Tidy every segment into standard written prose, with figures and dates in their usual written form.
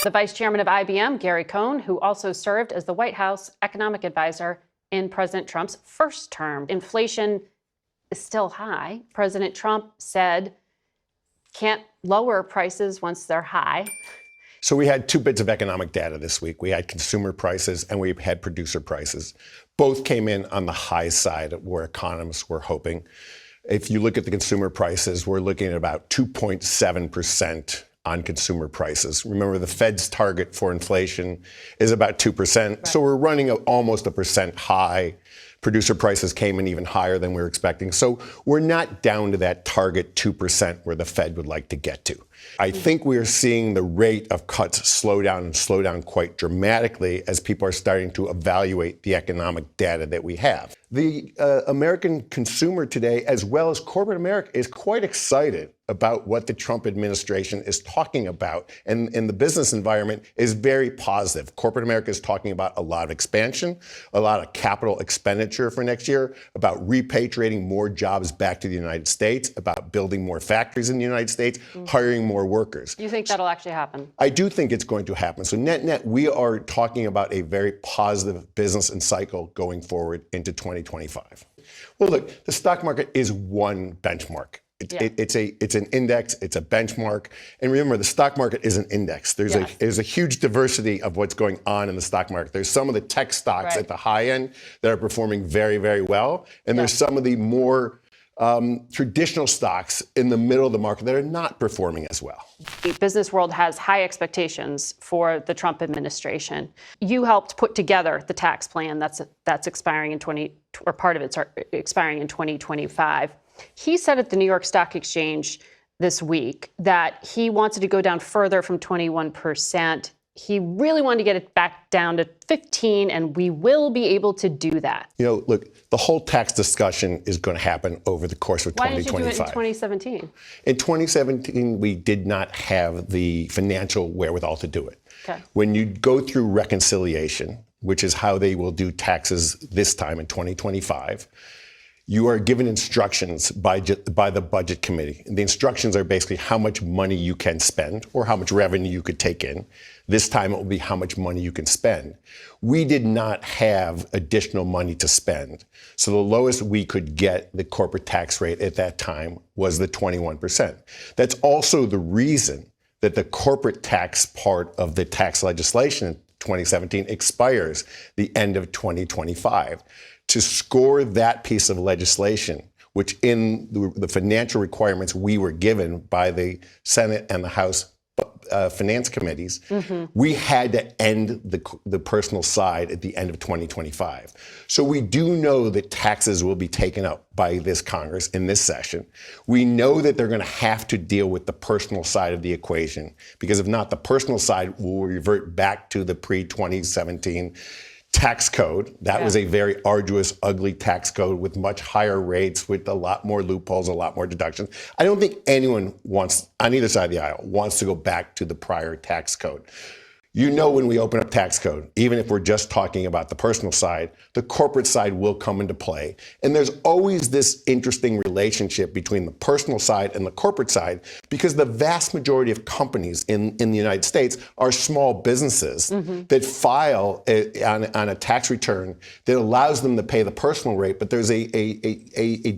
The vice chairman of IBM, Gary Cohn, who also served as the White House economic advisor in President Trump's first term. Inflation is still high. President Trump said can't lower prices once they're high. So we had two bits of economic data this week. We had consumer prices and we had producer prices. Both came in on the high side of where economists were hoping. If you look at the consumer prices, we're looking at about 2.7% on consumer prices. Remember, the Fed's target for inflation is about 2%. Right. So we're running almost 1% high. Producer prices came in even higher than we were expecting. So we're not down to that target 2% where the Fed would like to get to. I think we are seeing the rate of cuts slow down quite dramatically as people are starting to evaluate the economic data that we have. The American consumer today, as well as corporate America, is quite excited about what the Trump administration is talking about. And the business environment is very positive. Corporate America is talking about a lot of expansion, a lot of capital expenditure for next year, about repatriating more jobs back to the United States, about building more factories in the United States, hiring more workers. Do you think that'll actually happen? I do think it's going to happen. So net, we are talking about a very positive business and cycle going forward into 2025. Well, look, the stock market is one benchmark. It's an index, it's a benchmark. And remember, the stock market is an index. There's a huge diversity of what's going on in the stock market. There's some of the tech stocks at the high end that are performing very, very well. And there's some of the more traditional stocks in the middle of the market that are not performing as well. The business world has high expectations for the Trump administration. You helped put together the tax plan that's expiring in part of it's expiring in 2025. He said at the New York Stock Exchange this week that he wanted to go down further from 21%. He really wanted to get it back down to 15, and we will be able to do that. You know, look, the whole tax discussion is going to happen over the course of 2025. Why didn't you do it in 2017? In 2017, we did not have the financial wherewithal to do it. Okay. When you go through reconciliation, which is how they will do taxes this time in 2025, you are given instructions by the budget committee. And the instructions are basically how much money you can spend or how much revenue you could take in. This time it will be how much money you can spend. We did not have additional money to spend. So the lowest we could get the corporate tax rate at that time was the 21%. That's also the reason that the corporate tax part of the tax legislation in 2017 expires the end of 2025. To score that piece of legislation, which in the financial requirements we were given by the Senate and the House finance committees, we had to end the personal side at the end of 2025. So we do know that taxes will be taken up by this Congress in this session. We know that they're going to have to deal with the personal side of the equation, because if not, the personal side will revert back to the pre-2017 tax code. That was a very arduous, ugly tax code with much higher rates, with a lot more loopholes, a lot more deductions. I don't think anyone wants, on either side of the aisle, wants to go back to the prior tax code. You know, when we open up tax code, even if we're just talking about the personal side, the corporate side will come into play. And there's always this interesting relationship between the personal side and the corporate side, because the vast majority of companies in the United States are small businesses that file on a tax return that allows them to pay the personal rate. But there's a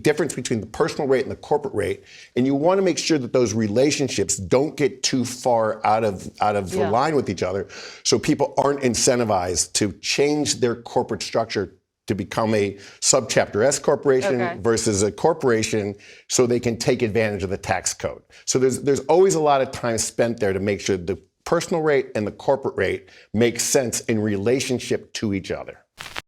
difference between the personal rate and the corporate rate. And you want to make sure that those relationships don't get too far out of line with each other, so people aren't incentivized to change their corporate structure to become a subchapter S corporation versus a corporation, so they can take advantage of the tax code. So there's always a lot of time spent there to make sure the personal rate and the corporate rate make sense in relationship to each other.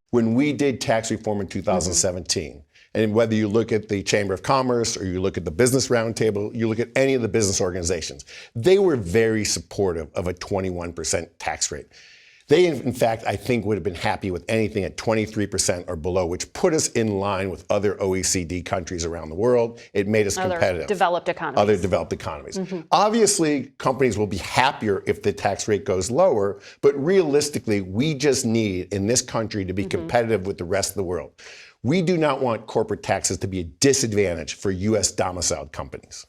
When we did tax reform in 2017, and whether you look at the Chamber of Commerce or you look at the Business Roundtable, you look at any of the business organizations, they were very supportive of a 21% tax rate. They, in fact, I think would have been happy with anything at 23% or below, which put us in line with other OECD countries around the world. It made us competitive. Other developed economies. Obviously, companies will be happier if the tax rate goes lower, but realistically, we just need, in this country, to be competitive with the rest of the world. We do not want corporate taxes to be a disadvantage for U.S. domiciled companies.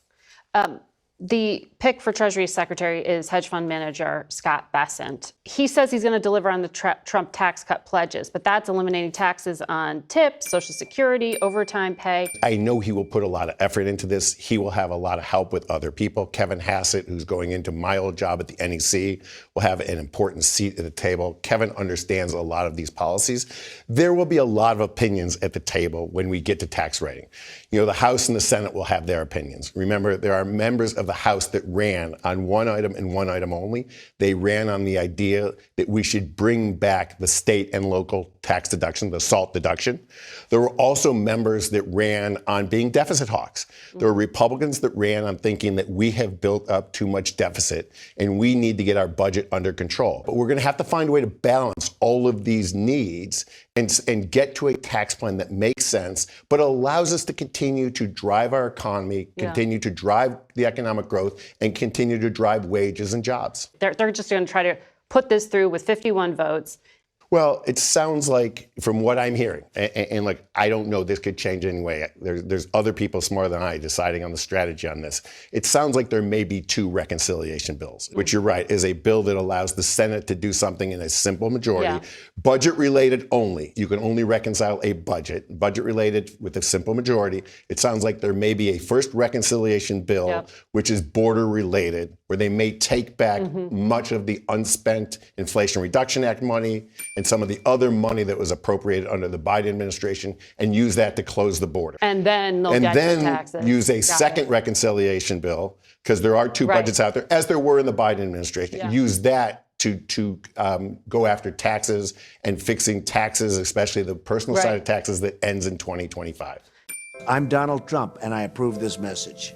The pick for Treasury Secretary is hedge fund manager Scott Bessent. He says he's going to deliver on the Trump tax cut pledges, but that's eliminating taxes on tips, Social Security, overtime pay. I know he will put a lot of effort into this. He will have a lot of help with other people. Kevin Hassett, who's going into my old job at the NEC, will have an important seat at the table. Kevin understands a lot of these policies. There will be a lot of opinions at the table when we get to tax rating. You know, the House and the Senate will have their opinions. Remember, there are members of the House that ran on one item and one item only. They ran on the idea that we should bring back the state and local tax deduction, the SALT deduction. There were also members that ran on being deficit hawks. There were Republicans that ran on thinking that we have built up too much deficit and we need to get our budget under control. But we're going to have to find a way to balance all of these needs and get to a tax plan that makes sense, but allows us to continue to drive our economy, continue to drive the economic growth, and continue to drive wages and jobs. They're just going to try to put this through with 51 votes. Well, it sounds like, from what I'm hearing, and like, I don't know, this could change anyway. There's other people smarter than I deciding on the strategy on this. It sounds like there may be two reconciliation bills, which you're right, is a bill that allows the Senate to do something in a simple majority, budget related only. You can only reconcile a budget related with a simple majority. It sounds like there may be a first reconciliation bill, which is border related, where they may take back much of the unspent Inflation Reduction Act money and some of the other money that was appropriated under the Biden administration and use that to close the border. And then they'll get to taxes. Use a second reconciliation bill, because there are two budgets out there, as there were in the Biden administration. Use that to go after taxes and fixing taxes, especially the personal side of taxes, that ends in 2025. I'm Donald Trump, and I approve this message.